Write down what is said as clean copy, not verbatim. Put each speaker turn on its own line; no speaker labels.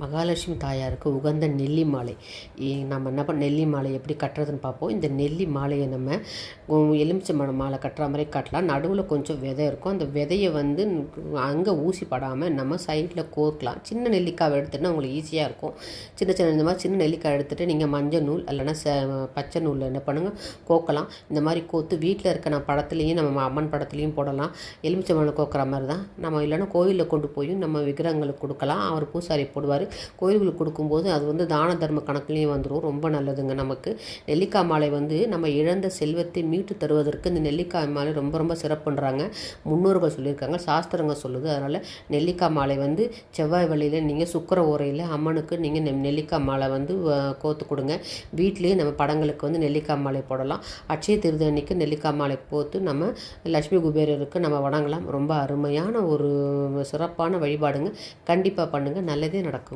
மகாலட்சுமி தாயாருக்கு உகந்த நெல்லி மாலை. நம்ம என்ன நெல்லி மாலை எப்படி கட்டுறதுன்னு பார்ப்போம். இந்த நெல்லி மாலையை நம்ம எலுமிச்சம்பழம் மாலை கட்டுற மாதிரி கட்டலாம். நடுவில் கொஞ்சம் விதை இருக்கும். அந்த விதையை வந்து அங்கே ஊசி படாமல் நம்ம சைடில் கோர்க்கலாம். சின்ன நெல்லிக்காவை எடுத்துகிட்டா உங்களுக்கு ஈஸியாக இருக்கும். இந்த மாதிரி சின்ன நெல்லிக்காய் எடுத்துகிட்டு நீங்கள் மஞ்சள் நூல் இல்லைன்னா பச்சை நூலில் என்ன பண்ணுங்கள் கோக்கலாம். இந்த மாதிரி கோத்து வீட்டில் இருக்க நம்ம படத்துலேயும் நம்ம அம்மன் படத்துலேயும் போடலாம். எலுமிச்சம்பழம் கோக்குற மாதிரி தான். நம்ம இல்லைன்னா கோயிலில் கொண்டு போய் நம்ம விக்கிரகங்களுக்கு கொடுக்கலாம். அவர் பூசாரி போடுவார். கோயில்களுக்கு கொடுக்கும்போது அது வந்து தான தர்ம கணக்குலேயும் வந்துடும். ரொம்ப நல்லதுங்க. நமக்கு நெல்லிக்காய் மாலை வந்து நம்ம இழந்த செல்வத்தை மீட்டு தருவதற்கு இந்த நெல்லிக்காய் மாலை ரொம்ப ரொம்ப சிறப்புன்றாங்க. முன்னோர்கள் சொல்லியிருக்காங்க, சாஸ்திரங்கள் சொல்லுது. அதனால் நெல்லிக்காய் மாலை வந்து செவ்வாய் வழியில் நீங்கள் சுக்கர ஓரையில் அம்மனுக்கு நீங்கள் நெல்லிக்காய் மாலை வந்து கோத்து கொடுங்க. வீட்லேயே நம்ம படங்களுக்கு வந்து நெல்லிக்காய் மாலை போடலாம். அட்சய திருதி அன்னைக்கு நெல்லிக்காய் மாலை போட்டு நம்ம லட்சுமி குபேரருக்கு நம்ம வணங்கலாம். ரொம்ப அருமையான ஒரு சிறப்பான வழிபாடுங்க. கண்டிப்பாக பண்ணுங்கள், நல்லதே நடக்கும்.